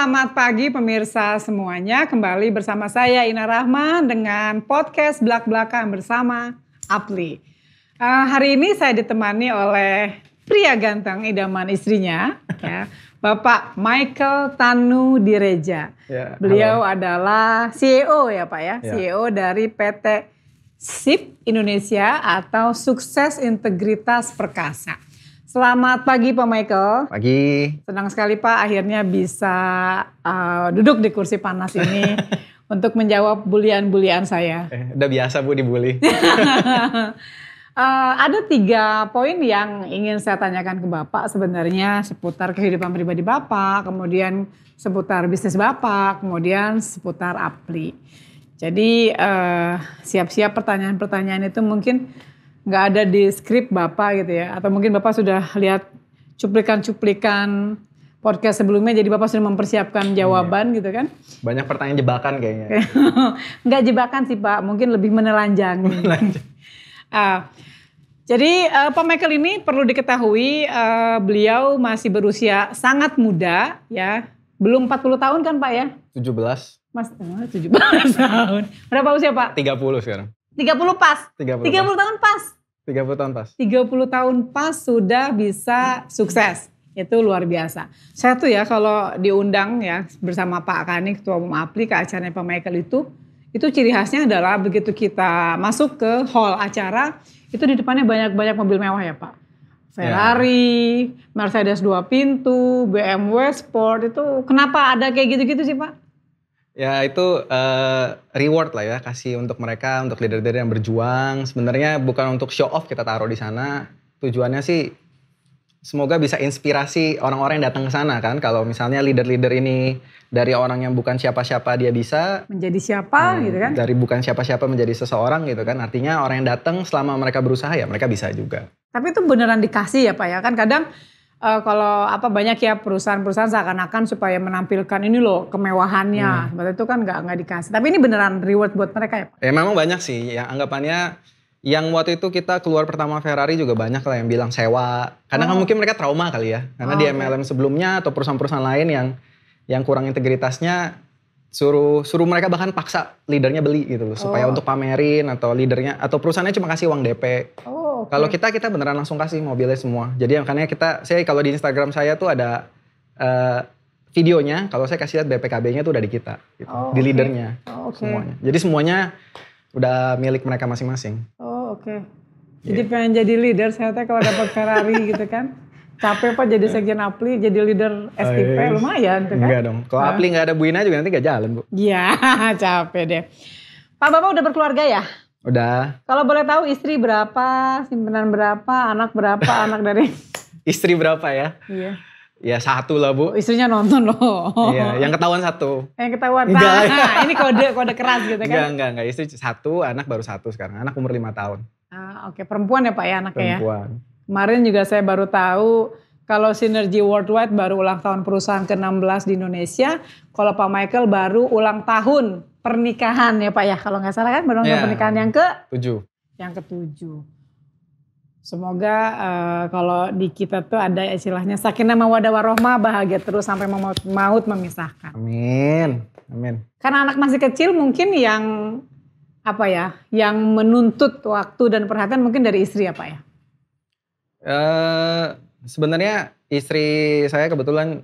Selamat pagi pemirsa semuanya. Kembali bersama saya Ina Rahman dengan podcast Blak-Blakan bersama Apli. Hari ini saya ditemani oleh pria ganteng idaman istrinya, ya, Bapak Michael Tanudireja. Ya, beliau adalah CEO ya Pak ya, CEO dari PT SIP Indonesia atau Sukses Integritas Perkasa. Selamat pagi Pak Michael. Pagi. Senang sekali Pak akhirnya bisa duduk di kursi panas ini untuk menjawab bulian-bulian saya. Udah biasa Bu dibully. Ada 3 poin yang ingin saya tanyakan ke Bapak sebenarnya seputar kehidupan pribadi Bapak, kemudian seputar bisnis Bapak, kemudian seputar Apli. Jadi siap-siap pertanyaan-pertanyaan itu mungkin nggak ada di skrip Bapak gitu ya, atau mungkin Bapak sudah lihat cuplikan-cuplikan podcast sebelumnya, jadi Bapak sudah mempersiapkan jawaban gitu kan? Banyak pertanyaan jebakan kayaknya. Nggak jebakan sih Pak, mungkin lebih menelanjangi. Jadi Pak Michael ini perlu diketahui beliau masih berusia sangat muda ya, belum 40 tahun kan Pak ya? 17. Mas 17 tahun. Berapa usia Pak? 30 sekarang. 30 pas? 30 tahun pas? 30 tahun pas. 30 tahun pas sudah bisa sukses. Itu luar biasa. Saya tuh ya kalau diundang ya bersama Pak Kani, Ketua Umum Apli ke acaranya Pak Michael itu ciri khasnya adalah begitu kita masuk ke hall acara, itu di depannya banyak mobil mewah ya Pak. Ferrari, Mercedes 2 pintu, BMW Sport, itu kenapa ada kayak gitu-gitu sih Pak? Ya itu reward lah ya, kasih untuk mereka, untuk leader-leader yang berjuang. Sebenarnya bukan untuk show off kita taruh di sana. Tujuannya sih semoga bisa inspirasi orang-orang yang datang ke sana kan. Kalau misalnya leader-leader ini dari orang yang bukan siapa-siapa dia bisa menjadi siapa gitu kan. Dari bukan siapa-siapa menjadi seseorang gitu kan. Artinya orang yang datang selama mereka berusaha ya mereka bisa juga. Tapi itu beneran dikasih ya Pak ya, kan kadang kalau banyak ya perusahaan-perusahaan seakan-akan supaya menampilkan ini loh kemewahannya, seperti itu kan nggak dikasih. Tapi ini beneran reward buat mereka ya Pak? Ya memang banyak sih yang anggapannya, yang waktu itu kita keluar pertama Ferrari juga banyak lah yang bilang sewa. Karena kan mungkin mereka trauma kali ya, karena di MLM sebelumnya atau perusahaan-perusahaan lain yang kurang integritasnya suruh mereka bahkan paksa leadernya beli gitu loh, supaya untuk pamerin, atau leadernya atau perusahaannya cuma kasih uang DP. Kalau kita beneran langsung kasih mobilnya semua. Jadi makanya saya kalau di Instagram saya tuh ada videonya, kalau saya kasih lihat BPKB-nya tuh udah di kita, gitu. Di leadernya semuanya. Jadi semuanya udah milik mereka masing-masing. Jadi pengen jadi leader saya teh kalau dapat Ferrari gitu kan. Capek Pak jadi sekjen Apli, jadi leader STP lumayan tuh kan. Enggak dong. Kalau Apli nggak ada Bu Ina juga nanti nggak jalan Bu. Iya capek deh. Pak Bapak udah berkeluarga ya? Udah. Kalau boleh tahu istri berapa, simpanan berapa, anak berapa, anak dari? Istri berapa ya? Iya. Ya 1 lah Bu. Istrinya nonton loh. Iya, yang ketahuan 1. Yang ketahuan. Nah, ini kode keras gitu kan? Enggak. Istri 1, anak baru 1 sekarang. Anak umur 5 tahun. Perempuan ya Pak ya anaknya ya? Perempuan. Kemarin juga saya baru tahu kalau Synergy Worldwide baru ulang tahun perusahaan ke-16 di Indonesia. Kalau Pak Michael baru ulang tahun pernikahan ya Pak ya, kalau nggak salah kan baru pernikahan yang ke-7. Yang ke-7. Semoga kalau di kita tuh ada istilahnya sakinah mawaddah warohmah, bahagia terus sampai maut memisahkan. Amin. Karena anak masih kecil mungkin yang yang menuntut waktu dan perhatian mungkin dari istri ya Pak ya? Sebenarnya istri saya kebetulan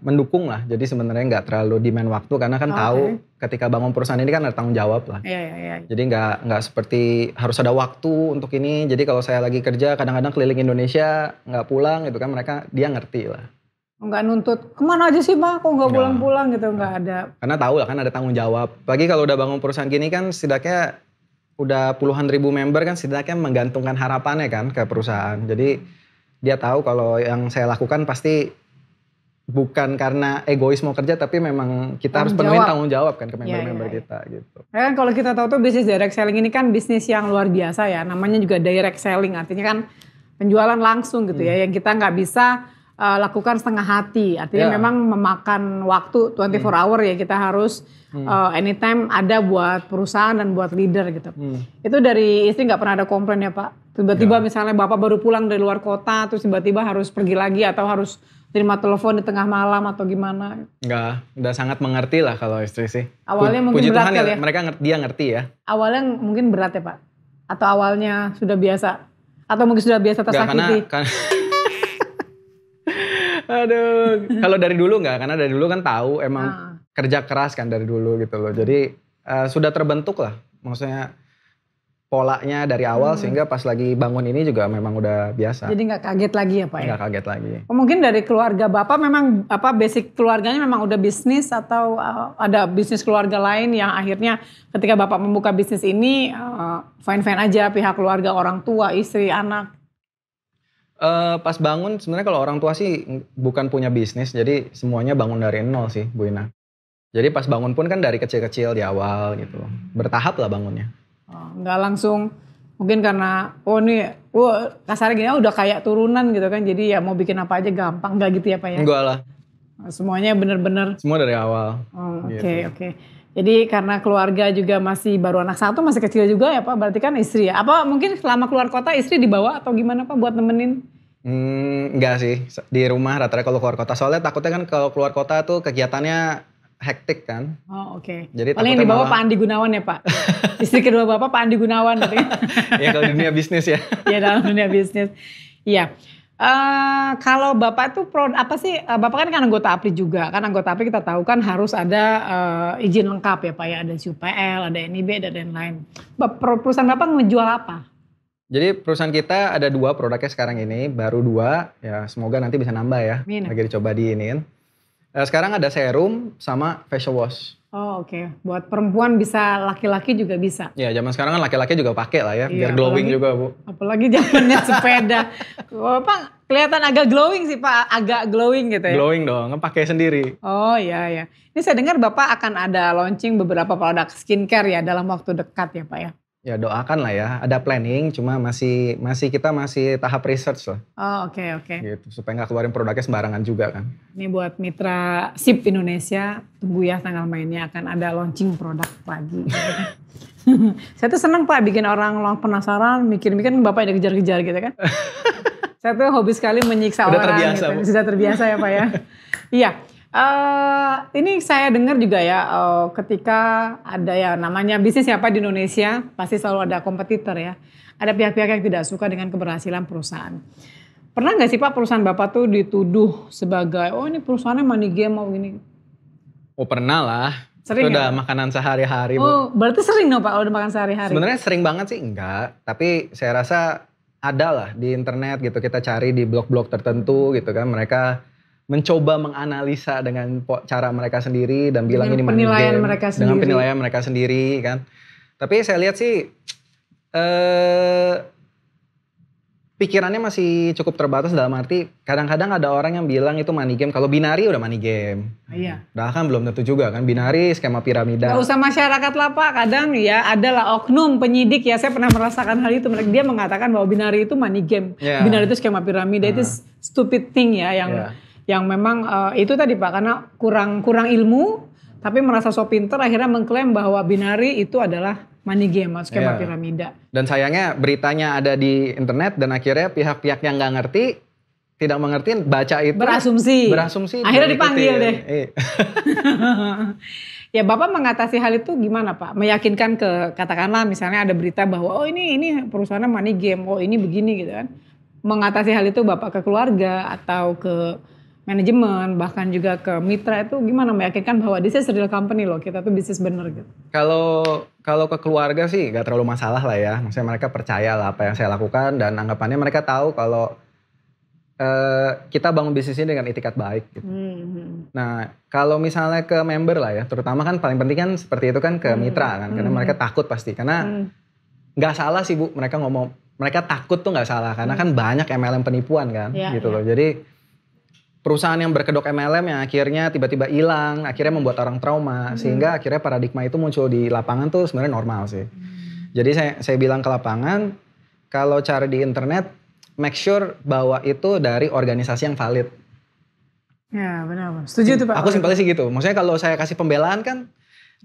mendukung lah, jadi sebenarnya nggak terlalu demand waktu karena kan tahu ketika bangun perusahaan ini kan ada tanggung jawab lah. Iya. Jadi nggak seperti harus ada waktu untuk ini. Jadi kalau saya lagi kerja kadang-kadang keliling Indonesia nggak pulang gitu kan, dia ngerti lah. Nggak nuntut kemana aja sih Pak, kok nggak pulang-pulang gitu, nggak ada. Karena tahu lah kan ada tanggung jawab. Apalagi kalau udah bangun perusahaan gini kan setidaknya udah puluhan ribu member kan, setidaknya menggantungkan harapannya kan ke perusahaan. Jadi dia tahu kalau yang saya lakukan pasti bukan karena egois mau kerja, tapi memang kita harus penuhin tanggung jawab kan ke member-member kita gitu. Ya kan kalau kita tahu tuh bisnis direct selling ini kan bisnis yang luar biasa ya. Namanya juga direct selling, artinya kan penjualan langsung gitu ya, yang kita nggak bisa lakukan setengah hati. Artinya memang memakan waktu 24 hour ya, kita harus anytime ada buat perusahaan dan buat leader gitu. Itu dari istri nggak pernah ada komplain ya Pak? Tiba-tiba misalnya Bapak baru pulang dari luar kota, terus tiba-tiba harus pergi lagi atau harus terima telepon di tengah malam atau gimana? Enggak, udah sangat mengerti lah kalau istri sih. Awalnya mungkin Puji berat Tuhan kali ya? Mereka dia ngerti ya. Awalnya mungkin berat ya Pak? Atau awalnya sudah biasa? Atau mungkin sudah biasa tersakiti? Aduh, kalau dari dulu enggak, karena dari dulu kan tahu emang kerja keras kan dari dulu gitu loh. Jadi sudah terbentuk lah, maksudnya polanya dari awal sehingga pas lagi bangun ini juga memang udah biasa. Jadi nggak kaget lagi ya Pak ya? Nggak kaget lagi. Mungkin dari keluarga Bapak memang basic keluarganya memang udah bisnis atau ada bisnis keluarga lain yang akhirnya ketika Bapak membuka bisnis ini fine-fine aja pihak keluarga, orang tua, istri, anak? Pas bangun sebenarnya kalau orang tua sih bukan punya bisnis, jadi semuanya bangun dari nol sih Bu Ina. Jadi pas bangun pun kan dari kecil-kecil di awal gitu loh, bertahap lah bangunnya. Nggak langsung mungkin karena kasarnya gini udah kayak turunan gitu kan, jadi ya mau bikin apa aja gampang, nggak gitu ya Pak ya? Enggak lah. Semuanya bener-bener. Semua dari awal. Oke. Jadi karena keluarga juga masih baru anak satu, masih kecil juga ya Pak, berarti kan istri ya? Apa mungkin selama keluar kota istri dibawa atau gimana Pak buat nemenin? Enggak sih, di rumah rata-rata kalau keluar kota, soalnya takutnya kan kalau keluar kota tuh kegiatannya hektik kan. Oke. Jadi paling yang dibawa Pak Andi Gunawan ya Pak. Istri kedua Bapak Pak Andi Gunawan gitu ya. Iya kalau dunia bisnis ya. Iya dalam dunia bisnis. Iya. Kalau Bapak itu apa sih? Bapak kan anggota APRI juga. Kan anggota APRI kita tahu kan harus ada izin lengkap ya Pak ya. Ada SUPL, ada NIB, dan lain-lain. Perusahaan Bapak ngejual apa? Jadi perusahaan kita ada 2 produknya sekarang ini. Baru 2. Ya semoga nanti bisa nambah ya. Lagi dicoba diinin. Sekarang ada serum sama facial wash. Oke. Buat perempuan bisa, laki-laki juga bisa. Ya zaman sekarang kan laki-laki juga pakai lah ya, biar glowing juga Bu. Apalagi zamannya sepeda. Bapak kelihatan agak glowing sih Pak, agak glowing gitu ya. Glowing dong, pakai sendiri. Oh iya. Ini saya dengar Bapak akan ada launching beberapa produk skincare ya dalam waktu dekat ya Pak ya. Ya doakan lah ya, ada planning, cuma kita masih tahap research lah. Oke. Gitu, supaya nggak keluarin produknya sembarangan juga kan. Ini buat mitra SIP Indonesia, tunggu ya tanggal mainnya akan ada launching produk lagi. Saya tuh seneng Pak bikin orang penasaran, mikir-mikir Bapak yang dikejar-kejar gitu kan. Saya tuh hobi sekali menyiksa Udah orang. Terbiasa, gitu. Sudah terbiasa ya Pak ya. Iya. Ini saya dengar juga ya ketika ada ya namanya bisnis ya Pak di Indonesia pasti selalu ada kompetitor ya. Ada pihak-pihak yang tidak suka dengan keberhasilan perusahaan. Pernah nggak sih Pak perusahaan Bapak tuh dituduh sebagai ini perusahaannya money game mau ini? Oh pernah lah. Sering itu ya? udah makanan sehari-hari Bu. Oh berarti sering dong Pak kalau udah makan sehari-hari? Sebenarnya sering banget sih enggak. Tapi saya rasa ada lah di internet gitu. Kita cari di blog-blog tertentu gitu kan. Mereka mencoba menganalisa dengan cara mereka sendiri dan bilang ini money game. Dengan penilaian mereka sendiri kan. Tapi saya lihat sih pikirannya masih cukup terbatas dalam arti kadang-kadang ada orang yang bilang itu money game. Kalau binari udah money game. Iya. Bahkan belum tentu juga kan. Binari skema piramida. Gak usah masyarakat lah Pak. Kadang ya adalah oknum penyidik ya. Saya pernah merasakan hal itu. Dia mengatakan bahwa binari itu money game. Yeah. Binari itu skema piramida. Itu stupid thing ya. Yang memang itu tadi Pak. Karena kurang ilmu. Tapi merasa so pinter akhirnya mengklaim bahwa binari itu adalah money game atau skema piramida. Dan sayangnya beritanya ada di internet dan akhirnya pihak-pihak yang nggak ngerti, tidak mengerti, baca itu. Berasumsi. Akhirnya dipanggil deh. Ya Bapak mengatasi hal itu gimana Pak? Meyakinkan katakanlah misalnya ada berita bahwa ini perusahaannya money game, ini begini gitu kan. Mengatasi hal itu Bapak ke keluarga atau ke manajemen, bahkan juga ke mitra itu gimana meyakinkan bahwa this is real company loh, kita tuh bisnis bener gitu. Kalau ke keluarga sih gak terlalu masalah lah ya. Maksudnya mereka percaya lah apa yang saya lakukan dan anggapannya mereka tahu kalau kita bangun bisnis ini dengan itikat baik gitu. Nah kalau misalnya ke member lah ya, terutama kan paling penting kan seperti itu kan ke mitra kan. Karena mereka takut pasti, karena gak salah sih Bu, mereka ngomong, mereka takut tuh gak salah. Karena kan banyak MLM penipuan kan gitu loh. Jadi perusahaan yang berkedok MLM yang akhirnya tiba-tiba hilang, akhirnya membuat orang trauma, sehingga akhirnya paradigma itu muncul di lapangan tuh sebenarnya normal sih. Jadi saya bilang ke lapangan, kalau cari di internet, make sure bahwa itu dari organisasi yang valid. Ya benar, setuju tuh Pak. Aku simpelnya sih gitu, maksudnya kalau saya kasih pembelaan kan,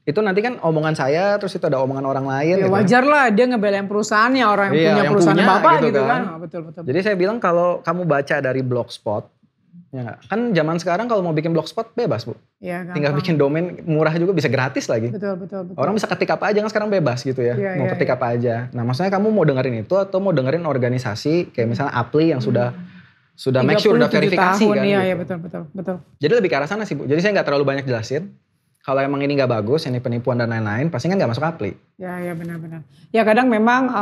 itu nanti kan omongan saya, terus itu ada omongan orang lain. Ya gitu. Wajar lah dia ngebelain perusahaannya, orang yang punya perusahaan Bapak gitu kan. Betul. Jadi saya bilang kalau kamu baca dari Blogspot, Ya, kan zaman sekarang kalau mau bikin blogspot bebas Bu. Ya, tinggal bikin domain murah juga bisa gratis lagi. Betul. Orang bisa ketik apa aja kan sekarang bebas gitu ya. Mau ketik apa aja. Nah maksudnya kamu mau dengerin itu atau mau dengerin organisasi kayak misalnya Apply yang sudah make sure udah verifikasi tahun, kan. Iya gitu. betul. Jadi lebih ke arah sana sih Bu. Jadi saya nggak terlalu banyak jelasin. Kalau emang ini nggak bagus, ini penipuan dan lain-lain, pasti kan nggak masuk Apply. Ya benar. Ya kadang memang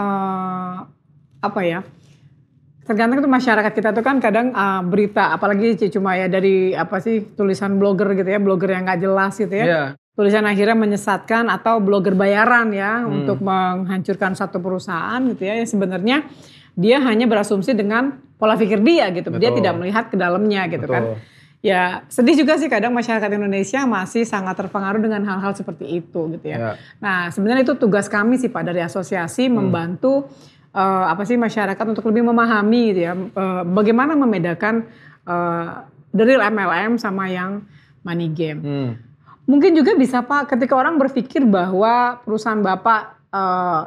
tergantung tuh masyarakat kita tuh kan kadang berita apalagi cuma ya dari tulisan blogger gitu ya, blogger yang nggak jelas gitu ya. Yeah. Tulisan akhirnya menyesatkan atau blogger bayaran ya untuk menghancurkan satu perusahaan gitu ya. Yang sebenarnya dia hanya berasumsi dengan pola pikir dia gitu. Betul. Dia tidak melihat ke dalamnya gitu. Betul. Kan. Ya sedih juga sih kadang masyarakat Indonesia masih sangat terpengaruh dengan hal-hal seperti itu gitu ya. Yeah. Nah sebenarnya itu tugas kami sih Pak dari asosiasi membantu masyarakat untuk lebih memahami gitu ya, bagaimana membedakan the real MLM sama yang money game. Mungkin juga bisa Pak ketika orang berpikir bahwa perusahaan Bapak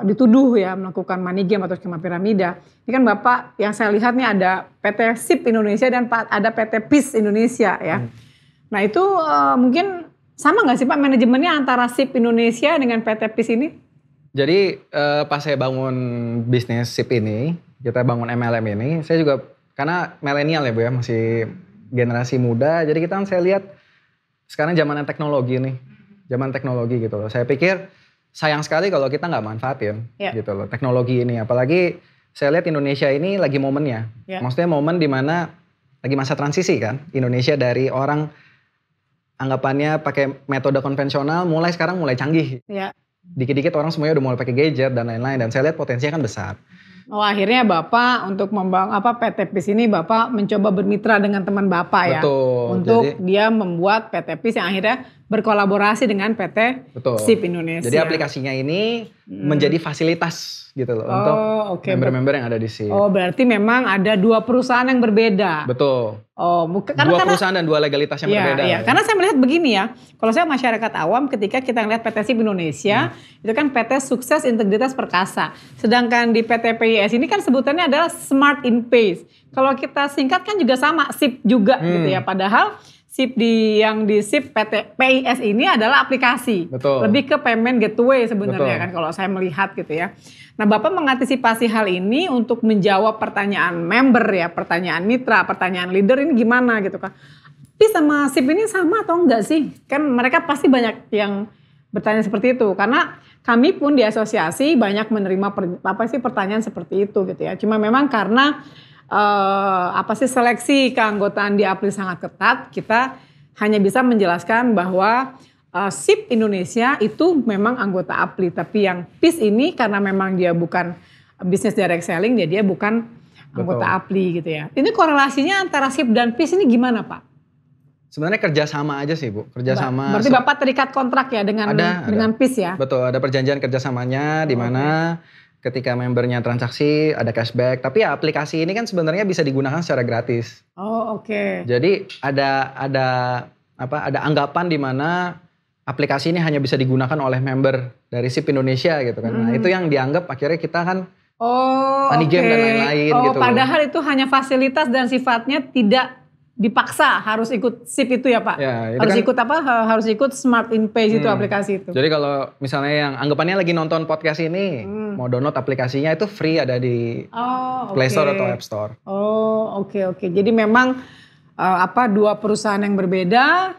dituduh ya melakukan money game atau skema piramida. Ini kan Bapak yang saya lihat nih ada PT SIP Indonesia dan ada PT PIS Indonesia ya. Nah itu mungkin sama nggak sih Pak manajemennya antara SIP Indonesia dengan PT PIS ini? Jadi pas saya bangun bisnis SIP ini, kita bangun MLM ini, saya juga karena milenial ya Bu ya, masih generasi muda, jadi saya lihat sekarang zaman teknologi nih, zaman teknologi gitu loh. Saya pikir sayang sekali kalau kita nggak manfaatin gitu loh teknologi ini, apalagi saya lihat Indonesia ini lagi momennya, maksudnya momen dimana lagi masa transisi kan, Indonesia dari orang anggapannya pakai metode konvensional, sekarang mulai canggih. Dikit-dikit orang semuanya udah mulai pakai gadget dan lain-lain dan saya lihat potensinya kan besar. Oh akhirnya Bapak untuk membangun PT PIS ini Bapak mencoba bermitra dengan teman Bapak ya. Betul. Untuk dia membuat PT PIS yang akhirnya berkolaborasi dengan PT SIP Indonesia. Jadi aplikasinya ini menjadi fasilitas gitu loh untuk member-member yang ada di SIP. Oh berarti memang ada dua perusahaan yang berbeda. Betul. Oh, karena perusahaan dan dua legalitas yang berbeda. Iya. Karena saya melihat begini ya, kalau saya masyarakat awam ketika kita ngelihat PT SIP Indonesia, itu kan PT Sukses Integritas Perkasa. Sedangkan di PT PIS ini kan sebutannya adalah Smart in Pace. Kalau kita singkat kan juga sama, SIP juga gitu ya. Padahal SIP yang di SIP PT PIS ini adalah aplikasi. Betul. Lebih ke payment gateway sebenarnya kan kalau saya melihat gitu ya. Nah Bapak mengantisipasi hal ini untuk menjawab pertanyaan member ya, pertanyaan mitra, pertanyaan leader ini gimana gitu kan. PIS sama SIP ini sama atau enggak sih? Kan mereka pasti banyak yang bertanya seperti itu. Karena kami pun di asosiasi banyak menerima pertanyaan seperti itu gitu ya. Cuma memang karena seleksi keanggotaan di Apply sangat ketat, kita hanya bisa menjelaskan bahwa SIP Indonesia itu memang anggota Apply, tapi yang PIS ini karena memang dia bukan business direct selling, dia bukan anggota Apply gitu ya. Ini korelasinya antara SIP dan PIS ini gimana Pak? Sebenarnya kerjasama aja sih Bu, kerjasama. Berarti Bapak terikat kontrak ya dengan PIS ya? Betul, ada perjanjian kerjasamanya di mana ketika membernya transaksi ada cashback. Tapi ya aplikasi ini kan sebenarnya bisa digunakan secara gratis. Oh oke. Jadi ada anggapan di mana aplikasi ini hanya bisa digunakan oleh member dari SIP Indonesia gitu kan. Nah itu yang dianggap akhirnya kita kan money game dan lain-lain gitu. Padahal itu hanya fasilitas dan sifatnya tidak dipaksa harus ikut SIP itu ya Pak? Ya, harus ikut Smart in Page itu aplikasi itu. Jadi kalau misalnya yang anggapannya lagi nonton podcast ini, mau download aplikasinya itu free ada di Play Store atau App Store. Oh oke. Jadi memang dua perusahaan yang berbeda,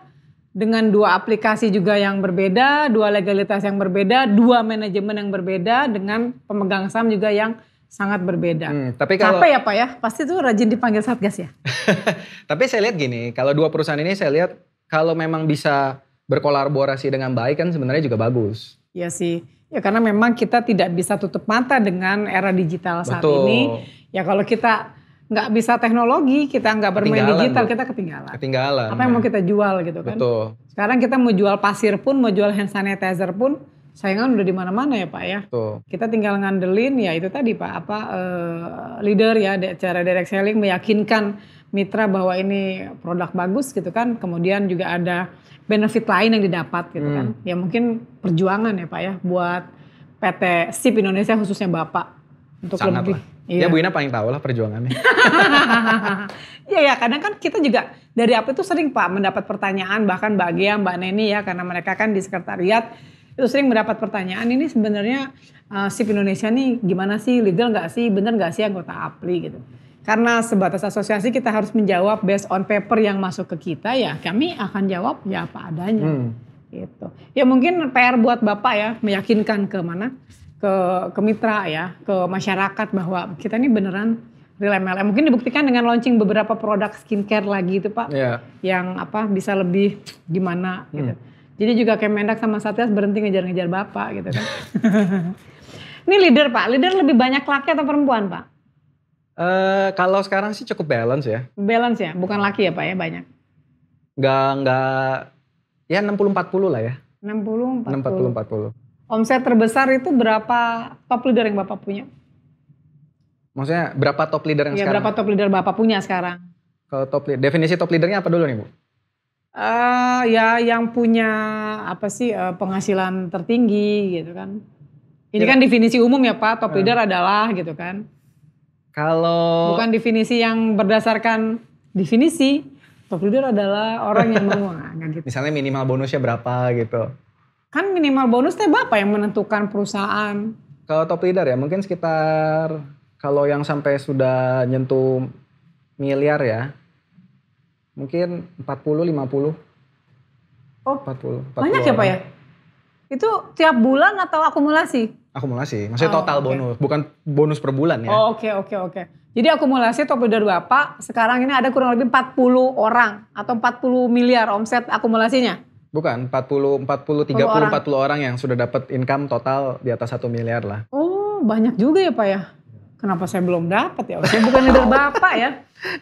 dengan dua aplikasi juga yang berbeda, dua legalitas yang berbeda, dua manajemen yang berbeda, dengan pemegang saham juga yang sangat berbeda. Tapi kalau capek ya Pak ya, pasti tuh rajin dipanggil Satgas ya. Tapi saya lihat gini, kalau dua perusahaan ini saya lihat kalau memang bisa berkolaborasi dengan baik kan sebenarnya juga bagus. Iya sih, ya karena memang kita tidak bisa tutup mata dengan era digital saat ini. Ya kalau kita nggak bisa teknologi, kita nggak bermain digital, kita ketinggalan. Apa yang mau kita jual gitu kan? Betul. Sekarang kita mau jual pasir pun, mau jual hand sanitizer pun, saingan udah di mana-mana ya Pak ya. Betul. Kita tinggal ngandelin ya itu tadi Pak, leader ya, cara direct selling meyakinkan mitra bahwa ini produk bagus gitu kan. Kemudian juga ada benefit lain yang didapat gitu kan. Ya mungkin perjuangan ya Pak ya buat PT SIP Indonesia khususnya Bapak untuk Ya Bu Ina paling tahu lah perjuangannya. Iya kadang kan kita juga dari Apli itu sering Pak mendapat pertanyaan, bahkan Mbak Gia, Mbak Neni ya, karena mereka kan di sekretariat itu sering mendapat pertanyaan, ini sebenarnya SIP Indonesia nih gimana sih, legal nggak sih, bener nggak sih anggota Apli gitu. Karena sebatas asosiasi kita harus menjawab based on paper yang masuk ke kita, ya kami akan jawab ya apa adanya. Gitu. Ya mungkin PR buat Bapak ya, meyakinkan ke mana? Ke mitra ya, ke masyarakat bahwa kita ini beneran real MLM. Mungkin dibuktikan dengan launching beberapa produk skincare lagi itu Pak. Yang bisa lebih gimana gitu. Jadi juga Kemendak sama Satgas berhenti ngejar-ngejar Bapak gitu kan. Ini leader Pak, leader lebih banyak laki atau perempuan Pak? Kalau sekarang sih cukup balance ya. Balance ya, bukan laki ya Pak ya, banyak? Enggak, ya 60-40 lah ya. 60-40. Omset terbesar itu berapa top leader yang Bapak punya? Maksudnya berapa top leader yang sekarang? Berapa top leader Bapak punya sekarang? Kalau definisi top leadernya apa dulu nih Bu? Ya yang punya penghasilan tertinggi gitu kan. Ini kan definisi umum ya Pak, top leader adalah gitu kan. Kalau bukan definisi yang berdasarkan definisi, top leader adalah orang yang mau gitu. Misalnya minimal bonusnya berapa gitu. Kan minimal bonus teh Bapak yang menentukan perusahaan. Kalau top leader ya mungkin sekitar, kalau yang sampai sudah nyentuh miliar ya, mungkin 40-50. Oh 40 banyak ya Pak ya? Itu tiap bulan atau akumulasi? Akumulasi, maksudnya total bonus, bukan bonus per bulan ya. Oke. Jadi akumulasi top leader Bapak sekarang ini ada kurang lebih 40 orang atau 40 miliar omset akumulasinya? Bukan, 40 orang yang sudah dapat income total di atas 1 miliar lah. Oh, banyak juga ya Pak ya? Kenapa saya belum dapat ya? Saya bukan leader Bapak ya.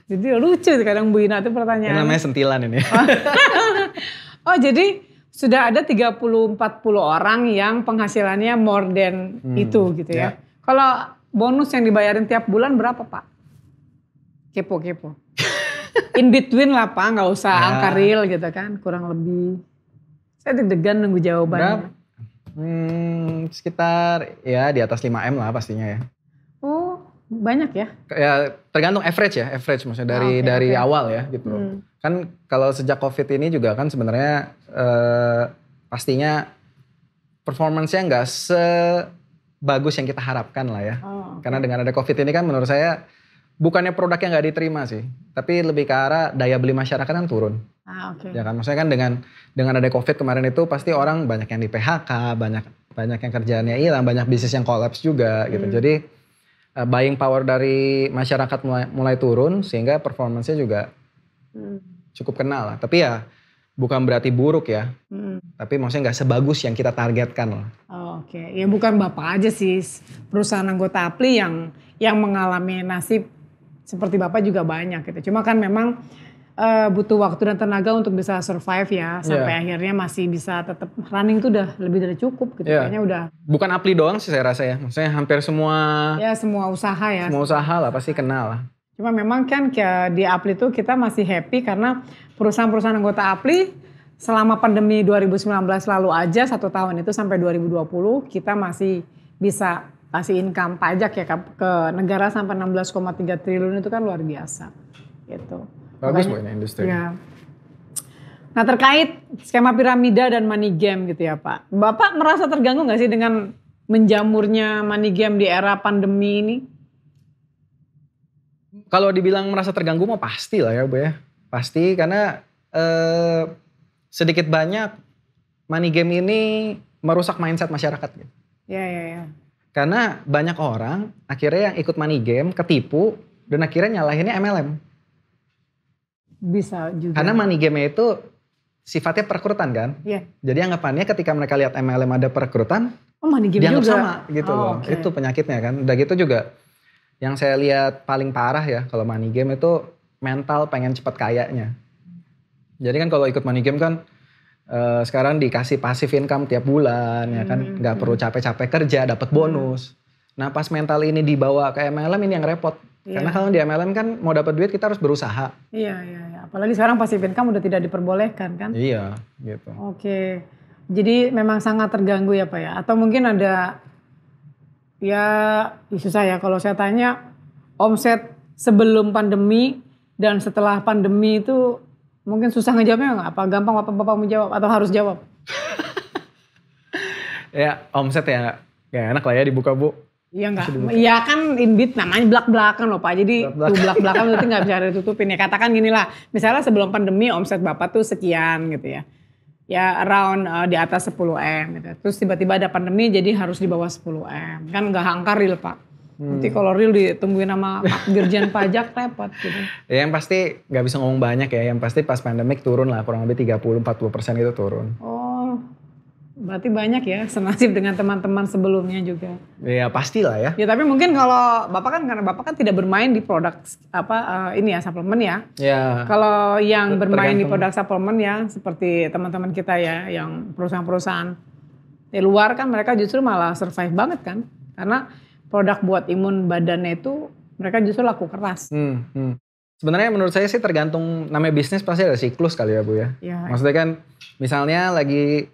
Jadi lucu kadang Bu Ina itu pertanyaan. Ini namanya sentilan ini. Oh, jadi sudah ada 30-40 orang yang penghasilannya more than itu gitu ya. Kalau bonus yang dibayarin tiap bulan berapa Pak? Kepo. In between lah Pak, nggak usah angka real gitu kan, kurang lebih. Saya deg-degan nunggu jawabannya. Sekitar ya di atas 5M lah pastinya ya. Oh banyak ya? Ya tergantung average maksudnya dari awal ya gitu. Kan kalau sejak COVID ini juga kan sebenarnya pastinya performance-nya nggak sebagus yang kita harapkan lah ya. Karena dengan ada COVID ini kan menurut saya bukannya produknya nggak diterima sih, tapi lebih ke arah daya beli masyarakat kan turun. Ya kan, maksudnya kan dengan ada COVID kemarin itu pasti orang banyak yang di PHK, banyak yang kerjaannya hilang, banyak bisnis yang collapse juga gitu. Jadi buying power dari masyarakat mulai turun sehingga performance-nya juga cukup kena lah. Tapi ya bukan berarti buruk ya, tapi maksudnya nggak sebagus yang kita targetkan lah. Oke, ya bukan Bapak aja sih, perusahaan anggota Apli yang mengalami nasib seperti Bapak juga banyak gitu. Cuma kan memang butuh waktu dan tenaga untuk bisa survive ya, sampai akhirnya masih bisa tetap running itu udah lebih dari cukup gitu. Kayaknya udah. Bukan Apli doang sih saya rasa ya, maksudnya hampir semua. Ya semua usaha ya. Semua usaha lah pasti kena lah. Cuma memang kan di Apli itu kita masih happy karena perusahaan-perusahaan anggota Apli selama pandemi 2019 lalu aja 1 tahun itu sampai 2020 kita masih bisa kasih income pajak ya ke negara sampai 16,3 triliun itu kan luar biasa gitu. Bagus Bu ini industri. Ya. Nah terkait skema piramida dan money game gitu ya Pak. Bapak merasa terganggu gak sih dengan menjamurnya money game di era pandemi ini? Kalau dibilang merasa terganggu mah pasti lah ya Bu ya. Pasti karena sedikit banyak money game ini merusak mindset masyarakat gitu. Ya. Karena banyak orang akhirnya yang ikut money game ketipu dan akhirnya nyalahinnya MLM. Bisa juga. Karena money game itu sifatnya perekrutan kan. Iya. Jadi anggapannya ketika mereka lihat MLM ada perekrutan, money game dianggap juga sama gitu loh. Okay. Itu penyakitnya kan. Udah gitu juga yang saya lihat paling parah ya kalau money game itu mental pengen cepat kayanya. Jadi kan kalau ikut money game kan sekarang dikasih passive income tiap bulan ya kan, nggak perlu capek-capek kerja dapat bonus. Nah pas mental ini dibawa ke MLM ini yang repot. Karena kalau di MLM kan mau dapat duit kita harus berusaha. Iya. Apalagi sekarang passive income udah tidak diperbolehkan kan. Iya gitu. Oke. Jadi memang sangat terganggu ya Pak ya. Atau mungkin ada ya susah ya kalau saya tanya omset sebelum pandemi dan setelah pandemi itu mungkin susah ngejawabnya nggak? Apa gampang Bapak mau jawab atau harus jawab? Ya omset ya enak lah ya dibuka Bu. Iya enggak, iya kan inbit namanya belak-belakan loh Pak, jadi tuh belak-belakan berarti nggak bisa ditutupin ya. Katakan gini lah, misalnya sebelum pandemi omset Bapak tuh sekian gitu ya. Ya around di atas 10M gitu. Terus tiba-tiba ada pandemi jadi harus di bawah 10M. Kan nggak angka real Pak. Nanti kalau real ditungguin sama Dirjen Pajak repot gitu. Ya yang pasti nggak bisa ngomong banyak ya, yang pasti pas pandemik turun lah kurang lebih 30-40% itu turun. Oh, berarti banyak ya senasib dengan teman-teman sebelumnya juga. Ya pastilah ya. Ya tapi mungkin kalau Bapak kan karena Bapak kan tidak bermain di produk ini ya suplemen ya. Ya. Kalau yang bermain di produk suplemen ya seperti teman-teman kita ya yang perusahaan-perusahaan di luar kan mereka justru malah survive banget kan. Karena produk buat imun badannya itu mereka justru laku keras. Sebenarnya menurut saya sih tergantung namanya bisnis pasti ada siklus kali ya Bu ya. Maksudnya kan misalnya lagi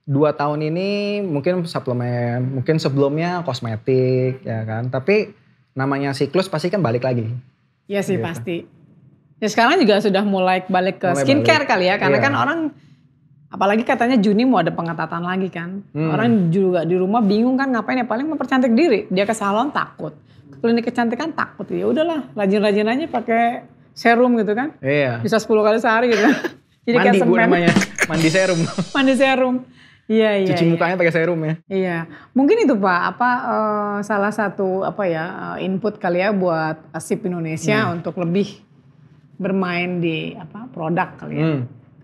2 tahun ini mungkin suplemen, mungkin sebelumnya kosmetik ya kan. Tapi namanya siklus pasti kan balik lagi. Iya sih gitu. Pasti. Ya sekarang juga sudah mulai balik ke skincare kali ya. Karena kan orang apalagi katanya Juni mau ada pengetatan lagi kan. Orang juga di rumah bingung kan ngapain ya, paling mempercantik diri. Dia ke salon takut, ke klinik kecantikan takut. Ya udahlah, rajin-rajin aja pakai serum gitu kan. Iya. Bisa 10 kali sehari gitu. Jadi mandi Bu namanya, mandi serum. Mandi serum. Iya. Cuci mukanya pakai serum ya. Iya. Mungkin itu Pak, salah satu input kali ya buat SIP Indonesia untuk lebih bermain di produk kali ya.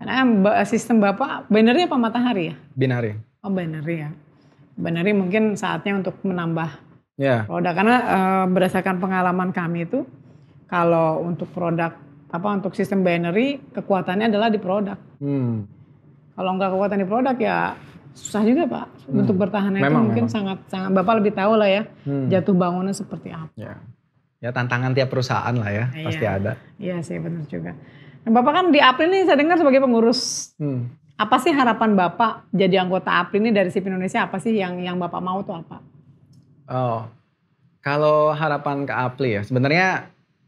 Karena sistem Bapak binary apa matahari ya? Binary. Oh binary ya. Binary mungkin saatnya untuk menambah produk. Karena berdasarkan pengalaman kami itu kalau untuk produk untuk sistem binary kekuatannya adalah di produk. Kalau nggak kekuatan di produk ya susah juga Pak. Untuk bertahan itu mungkin sangat Bapak lebih tahu lah ya jatuh bangunnya seperti apa. Ya tantangan tiap perusahaan lah ya pasti ada. Iya sih benar juga. Nah, Bapak kan di APRI ini saya dengar sebagai pengurus. Apa sih harapan Bapak jadi anggota APRI ini dari SIP Indonesia? Apa sih yang Bapak mau tuh apa? Oh, kalau harapan ke APRI ya sebenarnya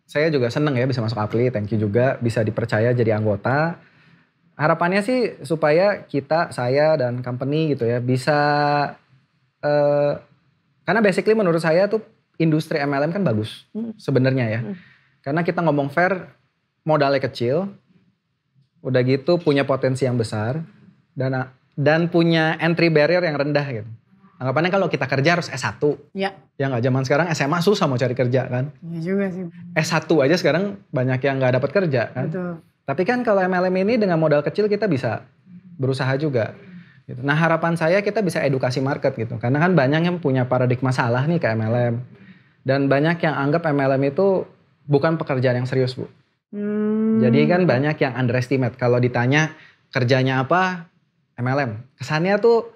saya juga seneng ya bisa masuk APRI. Thank you juga bisa dipercaya jadi anggota. Harapannya sih supaya saya dan company gitu ya bisa karena basically menurut saya tuh industri MLM kan bagus sebenarnya ya. Karena kita ngomong fair modalnya kecil, udah gitu punya potensi yang besar dan punya entry barrier yang rendah gitu. Anggapannya kalau kita kerja harus S1. Ya nggak, zaman sekarang SMA susah mau cari kerja kan. Iya juga sih. S1 aja sekarang banyak yang nggak dapat kerja kan. Betul. Tapi kan kalau MLM ini dengan modal kecil kita bisa berusaha juga. Gitu. Nah harapan saya kita bisa edukasi market gitu. Karena kan banyak yang punya paradigma salah nih ke MLM. Dan banyak yang anggap MLM itu bukan pekerjaan yang serius Bu. Jadi kan banyak yang underestimate. Kalau ditanya kerjanya apa, MLM. Kesannya tuh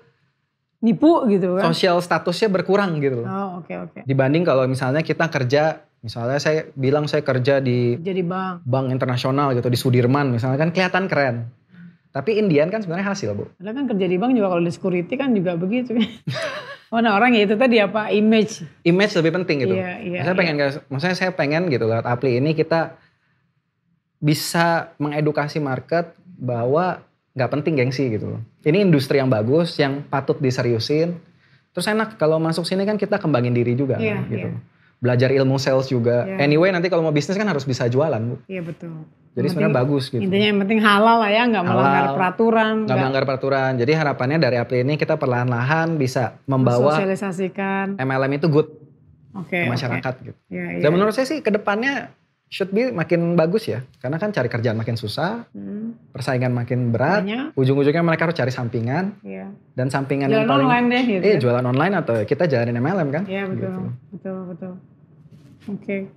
nipu gitu kan. Sosial statusnya berkurang gitu loh. Oh oke. Dibanding kalau misalnya kita kerja, misalnya saya bilang saya kerja di jadi bank internasional gitu, di Sudirman misalnya kan kelihatan keren. Tapi Indian kan sebenarnya hasil Bu. Padahal kan kerja di bank juga kalau di security kan juga begitu. Oh nah orang ya itu tadi image. Image lebih penting gitu. Iya, maksudnya saya pengen gitu lewat APRI ini kita bisa mengedukasi market bahwa nggak penting gengsi gitu loh. Ini industri yang bagus, yang patut diseriusin. Terus enak kalau masuk sini kan kita kembangin diri juga kan, gitu. Belajar ilmu sales juga. Anyway nanti kalau mau bisnis kan harus bisa jualan Bu. Iya betul. Jadi sebenarnya bagus gitu. Intinya yang penting halal lah ya, nggak melanggar peraturan. Nggak melanggar peraturan. Jadi harapannya dari APRI ini kita perlahan-lahan bisa membawa sosialisasikan MLM itu good ke masyarakat gitu. Dan menurut saya sih kedepannya should be makin bagus ya. Karena kan cari kerjaan makin susah, persaingan makin berat, ujung-ujungnya mereka harus cari sampingan. Dan sampingan jualan yang paling online deh gitu. Jualan online atau kita jalanin MLM kan? Iya betul, gitu. betul. Oke.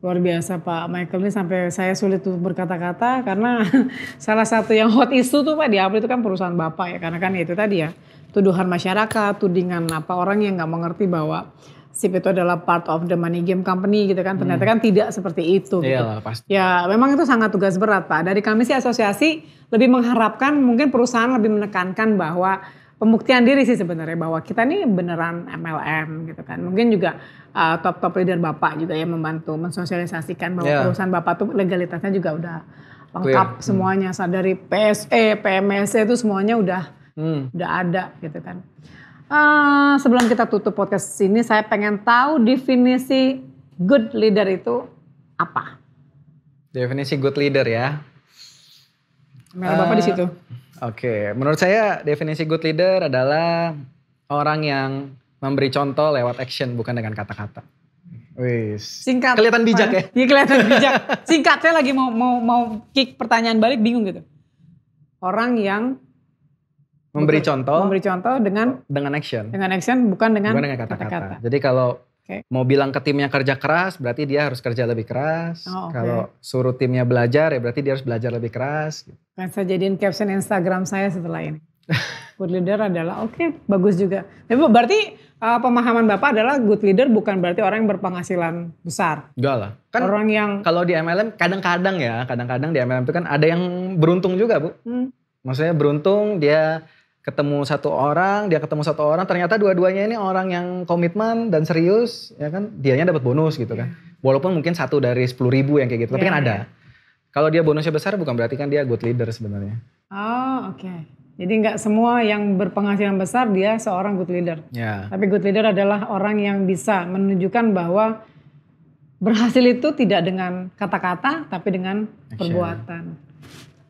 Luar biasa Pak Michael ini sampai saya sulit untuk berkata-kata karena salah satu yang hot issue tuh Pak di APRI itu kan perusahaan Bapak ya. Karena kan itu tadi ya, tuduhan masyarakat, tudingan orang yang nggak mengerti bahwa SIP itu adalah part of the money game company gitu kan. Ternyata kan tidak seperti itu gitu. Iyalah, pasti. Ya memang itu sangat tugas berat Pak. Dari kami sih asosiasi lebih mengharapkan mungkin perusahaan lebih menekankan bahwa pembuktian diri sih sebenarnya bahwa kita nih beneran MLM gitu kan. Mungkin juga top leader Bapak juga yang membantu mensosialisasikan bahwa perusahaan Bapak tuh legalitasnya juga udah lengkap semuanya. Dari PSE, PMSE itu semuanya udah ada gitu kan. Sebelum kita tutup podcast ini, saya pengen tahu definisi good leader itu apa? Definisi good leader ya. Bapak di situ. Oke, menurut saya definisi good leader adalah orang yang memberi contoh lewat action bukan dengan kata-kata. Wis. Singkat. Kelihatan bijak ya? Iya kelihatan bijak. Singkat, saya lagi mau kick pertanyaan balik bingung gitu. Orang yang memberi contoh dengan action. Dengan action bukan dengan kata-kata. Jadi kalau mau bilang ke timnya kerja keras, berarti dia harus kerja lebih keras. Kalau suruh timnya belajar, ya berarti dia harus belajar lebih keras. Kan saya jadiin caption Instagram saya setelah ini. Good leader adalah bagus juga. Tapi berarti pemahaman Bapak adalah good leader bukan berarti orang yang berpenghasilan besar. Enggak lah. Kan orang yang kalau di MLM kadang-kadang di MLM itu kan ada yang beruntung juga, Bu. Maksudnya beruntung dia ketemu satu orang, ternyata dua-duanya ini orang yang komitmen dan serius, ya kan, dianya dapat bonus gitu kan. Walaupun mungkin 1 dari 10.000 yang kayak gitu, tapi kan ada. Kalau dia bonusnya besar bukan berarti kan dia good leader sebenarnya. Oh, oke. Jadi nggak semua yang berpenghasilan besar dia seorang good leader. Tapi good leader adalah orang yang bisa menunjukkan bahwa berhasil itu tidak dengan kata-kata, tapi dengan perbuatan.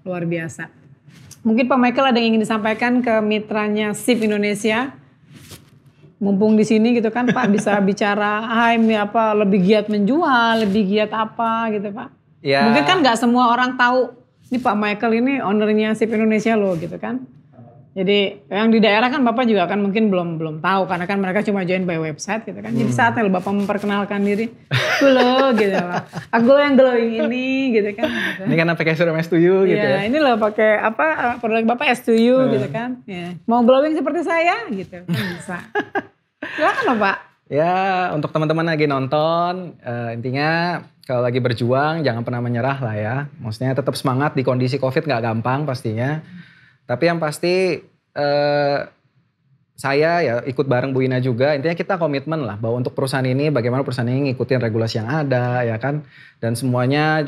Luar biasa. Mungkin Pak Michael ada yang ingin disampaikan ke mitranya SIP Indonesia. Mumpung di sini gitu kan Pak bisa bicara, lebih giat menjual, lebih giat apa gitu Pak. Ya. Mungkin kan gak semua orang tahu, ini Pak Michael ini ownernya SIP Indonesia loh gitu kan. Jadi yang di daerah kan Bapak juga kan mungkin belum tahu karena kan mereka cuma join by website gitu kan. Jadi saatnya Bapak memperkenalkan diri. Aku loh gitu Pak. Aku yang glowing ini gitu kan. Gitu. Ini karena pakai serum S2U gitu ya. Ini loh pakai produk Bapak S2U gitu kan. Ya. Mau glowing seperti saya gitu kan bisa. Silakan loh Pak. Ya untuk teman-teman lagi nonton intinya kalau lagi berjuang jangan pernah menyerah lah ya. Maksudnya tetap semangat di kondisi COVID gak gampang pastinya. Tapi yang pasti saya ya ikut bareng Bu Ina juga. Intinya kita komitmen lah bahwa untuk perusahaan ini bagaimana perusahaan ini ngikutin regulasi yang ada ya kan. Dan semuanya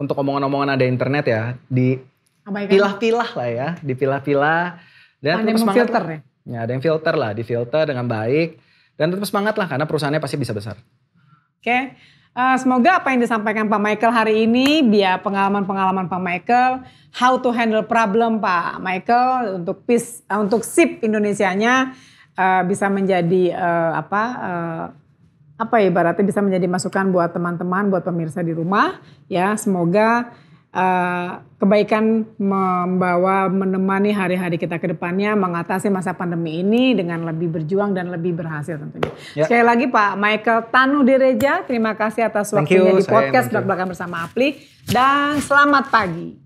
untuk omongan-omongan ada internet ya dipilah-pilah lah ya. Dipilah-pilah. Dan tetap semangat filter ya? Ya ada yang filter lah, difilter dengan baik. Dan tetap semangat lah karena perusahaannya pasti bisa besar. Oke. Semoga apa yang disampaikan Pak Michael hari ini biar pengalaman-pengalaman Pak Michael, how to handle problem Pak Michael untuk SIP Indonesianya bisa menjadi ibaratnya bisa menjadi masukan buat teman-teman, buat pemirsa di rumah ya. Semoga kebaikan menemani hari-hari kita ke depannya mengatasi masa pandemi ini dengan lebih berjuang dan lebih berhasil tentunya. Ya. Sekali lagi Pak Michael Tanudireja, terima kasih atas waktunya di podcast Belak-Belakan bersama Apli dan selamat pagi.